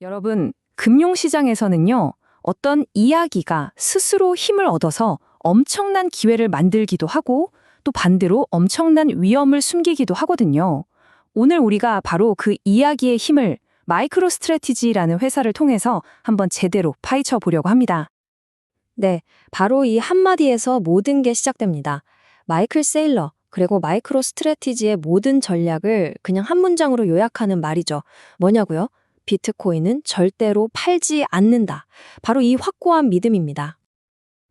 여러분, 금융시장에서는요, 어떤 이야기가 스스로 힘을 얻어서 엄청난 기회를 만들기도 하고 또 반대로 엄청난 위험을 숨기기도 하거든요. 오늘 우리가 바로 그 이야기의 힘을 마이크로 스트래티지라는 회사를 통해서 한번 제대로 파헤쳐 보려고 합니다. 네, 바로 이 한마디에서 모든 게 시작됩니다. 마이클 세일러, 그리고 마이크로 스트래티지의 모든 전략을 그냥 한 문장으로 요약하는 말이죠. 뭐냐고요? 비트코인은 절대로 팔지 않는다. 바로 이 확고한 믿음입니다.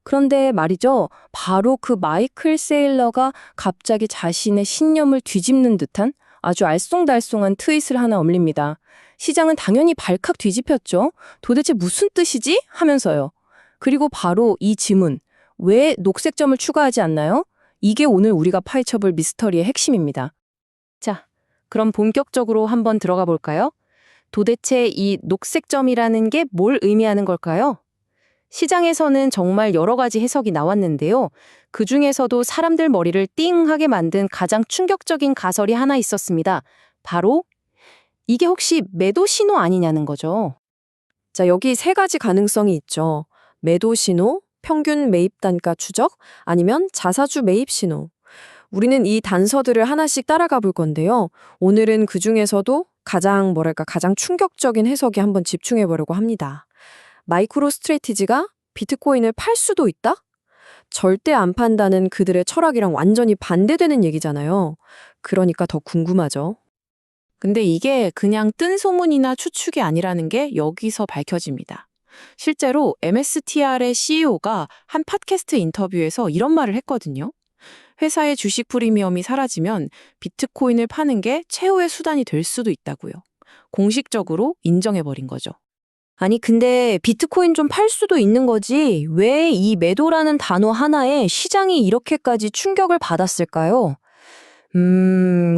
그런데 말이죠. 바로 그 마이클 세일러가 갑자기 자신의 신념을 뒤집는 듯한 아주 알쏭달쏭한 트윗을 하나 올립니다. 시장은 당연히 발칵 뒤집혔죠. 도대체 무슨 뜻이지? 하면서요. 그리고 바로 이 지문, 왜 녹색점을 추가하지 않나요? 이게 오늘 우리가 파헤쳐볼 미스터리의 핵심입니다. 자, 그럼 본격적으로 한번 들어가 볼까요? 도대체 이 녹색점이라는 게 뭘 의미하는 걸까요? 시장에서는 정말 여러 가지 해석이 나왔는데요. 그 중에서도 사람들 머리를 띵하게 만든 가장 충격적인 가설이 하나 있었습니다. 바로 이게 혹시 매도 신호 아니냐는 거죠. 자, 여기 세 가지 가능성이 있죠. 매도 신호, 평균 매입 단가 추적, 아니면 자사주 매입 신호. 우리는 이 단서들을 하나씩 따라가 볼 건데요. 오늘은 그 중에서도 가장 충격적인 해석에 한번 집중해 보려고 합니다. 마이크로 스트래티지가 비트코인을 팔 수도 있다? 절대 안 판다는 그들의 철학이랑 완전히 반대되는 얘기잖아요. 그러니까 더 궁금하죠. 근데 이게 그냥 뜬 소문이나 추측이 아니라는 게 여기서 밝혀집니다. 실제로 MSTR의 CEO가 한 팟캐스트 인터뷰에서 이런 말을 했거든요. 회사의 주식 프리미엄이 사라지면 비트코인을 파는 게 최후의 수단이 될 수도 있다고요. 공식적으로 인정해버린 거죠. 아니, 근데 비트코인 좀 팔 수도 있는 거지. 왜 이 매도라는 단어 하나에 시장이 이렇게까지 충격을 받았을까요?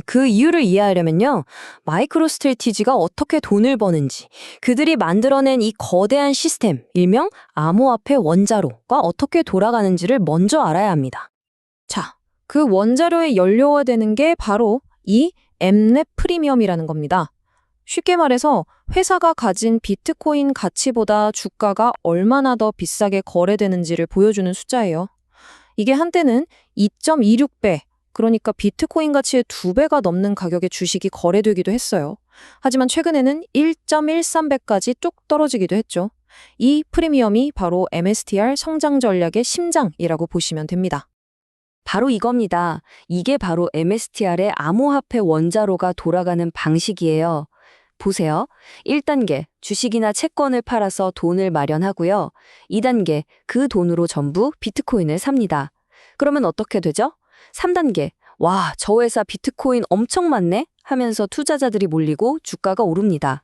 그 이유를 이해하려면요. 마이크로 스트래티지가 어떻게 돈을 버는지, 그들이 만들어낸 이 거대한 시스템, 일명 암호화폐 원자로가 어떻게 돌아가는지를 먼저 알아야 합니다. 자, 그 원자료의 연료가 되는 게 바로 이 엠넷 프리미엄이라는 겁니다. 쉽게 말해서 회사가 가진 비트코인 가치보다 주가가 얼마나 더 비싸게 거래되는지를 보여주는 숫자예요. 이게 한때는 2.26배, 그러니까 비트코인 가치의 2배가 넘는 가격의 주식이 거래되기도 했어요. 하지만 최근에는 1.13배까지 뚝 떨어지기도 했죠. 이 프리미엄이 바로 MSTR 성장 전략의 심장이라고 보시면 됩니다. 바로 이겁니다. 이게 바로 MSTR의 암호화폐 원자로가 돌아가는 방식이에요. 보세요. 1단계, 주식이나 채권을 팔아서 돈을 마련하고요. 2단계, 그 돈으로 전부 비트코인을 삽니다. 그러면 어떻게 되죠? 3단계, 와, 저 회사 비트코인 엄청 많네? 하면서 투자자들이 몰리고 주가가 오릅니다.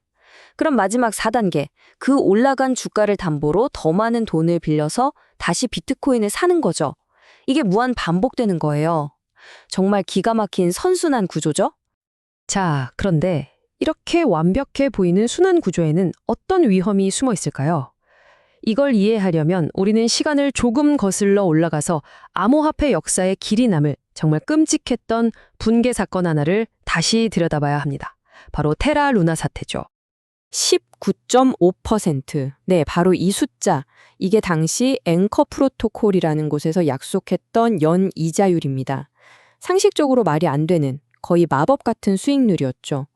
그럼 마지막 4단계, 그 올라간 주가를 담보로 더 많은 돈을 빌려서 다시 비트코인을 사는 거죠. 이게 무한 반복되는 거예요. 정말 기가 막힌 선순환 구조죠? 자, 그런데 이렇게 완벽해 보이는 순환 구조에는 어떤 위험이 숨어 있을까요? 이걸 이해하려면 우리는 시간을 조금 거슬러 올라가서 암호화폐 역사의 길이 남을 정말 끔찍했던 붕괴 사건 하나를 다시 들여다봐야 합니다. 바로 테라 루나 사태죠. 19.5%. 네, 바로 이 숫자. 이게 당시 앵커 프로토콜이라는 곳에서 약속했던 연 이자율입니다. 상식적으로 말이 안 되는 거의 마법 같은 수익률이었죠.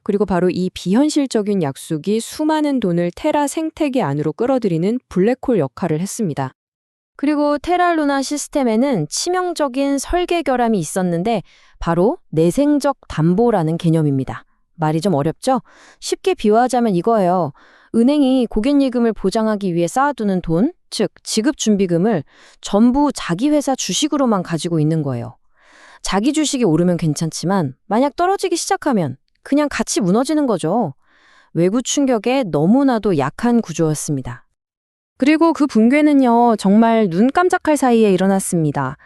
그리고 바로 이 비현실적인 약속이 수많은 돈을 테라 생태계 안으로 끌어들이는 블랙홀 역할을 했습니다. 그리고 테라 루나 시스템에는 치명적인 설계 결함이 있었는데 바로 내생적 담보라는 개념입니다. 말이 좀 어렵죠? 쉽게 비유하자면 이거예요. 은행이 고객 예금을 보장하기 위해 쌓아두는 돈, 즉 지급준비금을 전부 자기 회사 주식으로만 가지고 있는 거예요. 자기 주식이 오르면 괜찮지만 만약 떨어지기 시작하면 그냥 같이 무너지는 거죠. 외부 충격에 너무나도 약한 구조였습니다. 그리고 그 붕괴는요, 정말 눈 깜짝할 사이에 일어났습니다.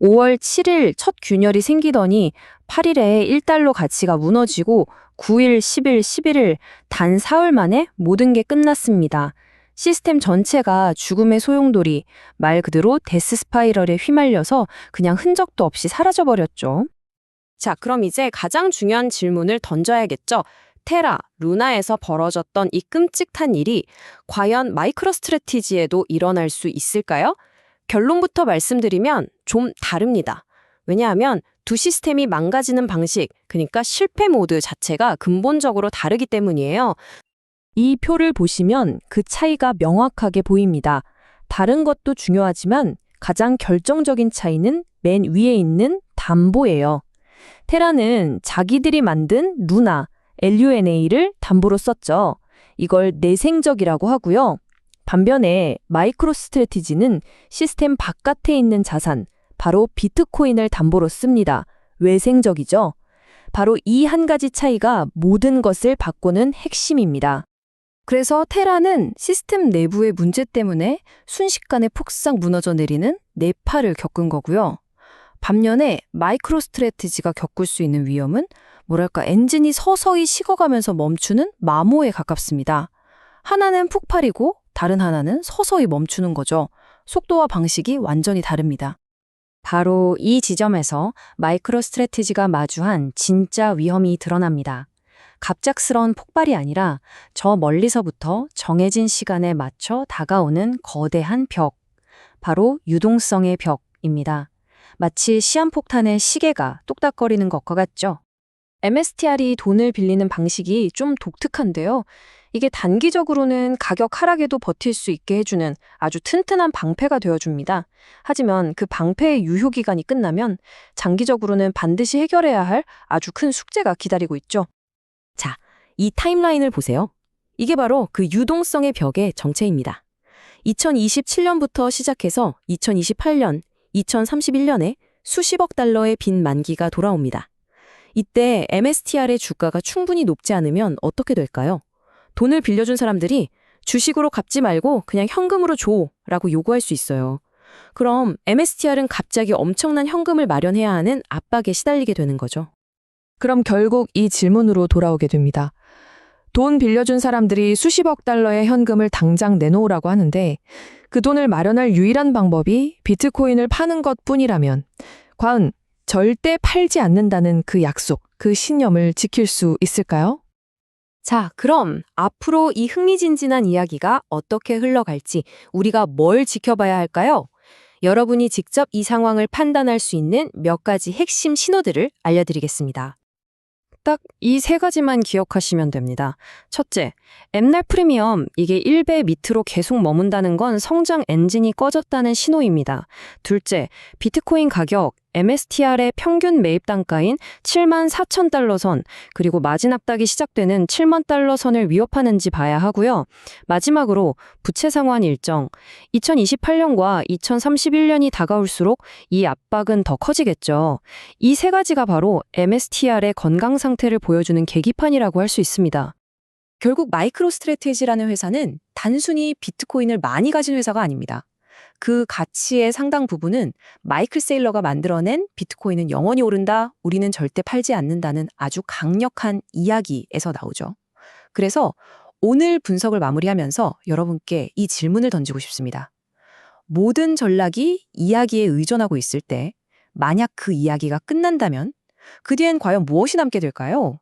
5월 7일 첫 균열이 생기더니 8일에 1달러 가치가 무너지고 9일, 10일, 11일 단 사흘 만에 모든 게 끝났습니다. 시스템 전체가 죽음의 소용돌이, 말 그대로 데스 스파이럴에 휘말려서 그냥 흔적도 없이 사라져버렸죠. 자, 그럼 이제 가장 중요한 질문을 던져야겠죠. 테라, 루나에서 벌어졌던 이 끔찍한 일이 과연 마이크로스트래티지에도 일어날 수 있을까요? 결론부터 말씀드리면 좀 다릅니다. 왜냐하면 두 시스템이 망가지는 방식, 그러니까 실패 모드 자체가 근본적으로 다르기 때문이에요. 이 표를 보시면 그 차이가 명확하게 보입니다. 다른 것도 중요하지만 가장 결정적인 차이는 맨 위에 있는 담보예요. 테라는 자기들이 만든 루나, LUNA를 담보로 썼죠. 이걸 내생적이라고 하고요. 반면에 마이크로스트래티지는 시스템 바깥에 있는 자산, 바로 비트코인을 담보로 씁니다. 외생적이죠. 바로 이 한 가지 차이가 모든 것을 바꾸는 핵심입니다. 그래서 테라는 시스템 내부의 문제 때문에 순식간에 폭삭 무너져 내리는 내파를 겪은 거고요. 반면에 마이크로스트래티지가 겪을 수 있는 위험은 뭐랄까 엔진이 서서히 식어가면서 멈추는 마모에 가깝습니다. 하나는 폭발이고 다른 하나는 서서히 멈추는 거죠. 속도와 방식이 완전히 다릅니다. 바로 이 지점에서 마이크로스트래티지가 마주한 진짜 위험이 드러납니다. 갑작스러운 폭발이 아니라 저 멀리서부터 정해진 시간에 맞춰 다가오는 거대한 벽, 바로 유동성의 벽입니다. 마치 시한폭탄의 시계가 똑딱거리는 것과 같죠. MSTR이 돈을 빌리는 방식이 좀 독특한데요. 이게 단기적으로는 가격 하락에도 버틸 수 있게 해주는 아주 튼튼한 방패가 되어줍니다. 하지만 그 방패의 유효기간이 끝나면 장기적으로는 반드시 해결해야 할 아주 큰 숙제가 기다리고 있죠. 자, 이 타임라인을 보세요. 이게 바로 그 유동성의 벽의 정체입니다. 2027년부터 시작해서 2028년, 2031년에 수십억 달러의 빚 만기가 돌아옵니다. 이때 MSTR의 주가가 충분히 높지 않으면 어떻게 될까요? 돈을 빌려준 사람들이 주식으로 갚지 말고 그냥 현금으로 줘라고 요구할 수 있어요. 그럼 MSTR은 갑자기 엄청난 현금을 마련해야 하는 압박에 시달리게 되는 거죠. 그럼 결국 이 질문으로 돌아오게 됩니다. 돈 빌려준 사람들이 수십억 달러의 현금을 당장 내놓으라고 하는데 그 돈을 마련할 유일한 방법이 비트코인을 파는 것뿐이라면 과연 절대 팔지 않는다는 그 약속, 그 신념을 지킬 수 있을까요? 자, 그럼 앞으로 이 흥미진진한 이야기가 어떻게 흘러갈지 우리가 뭘 지켜봐야 할까요? 여러분이 직접 이 상황을 판단할 수 있는 몇 가지 핵심 신호들을 알려드리겠습니다. 딱 이 세 가지만 기억하시면 됩니다. 첫째, 엠날 프리미엄, 이게 1배 밑으로 계속 머문다는 건 성장 엔진이 꺼졌다는 신호입니다. 둘째, 비트코인 가격, MSTR의 평균 매입 단가인 74,000달러 선, 그리고 마진 압박이 시작되는 7만 달러 선을 위협하는지 봐야 하고요. 마지막으로 부채 상환 일정, 2028년과 2031년이 다가올수록 이 압박은 더 커지겠죠. 이 세 가지가 바로 MSTR의 건강 상태를 보여주는 계기판이라고 할 수 있습니다. 결국 마이크로스트래티지라는 회사는 단순히 비트코인을 많이 가진 회사가 아닙니다. 그 가치의 상당 부분은 마이클 세일러가 만들어낸 비트코인은 영원히 오른다, 우리는 절대 팔지 않는다는 아주 강력한 이야기에서 나오죠. 그래서 오늘 분석을 마무리하면서 여러분께 이 질문을 던지고 싶습니다. 모든 전략이 이야기에 의존하고 있을 때 만약 그 이야기가 끝난다면 그 뒤엔 과연 무엇이 남게 될까요?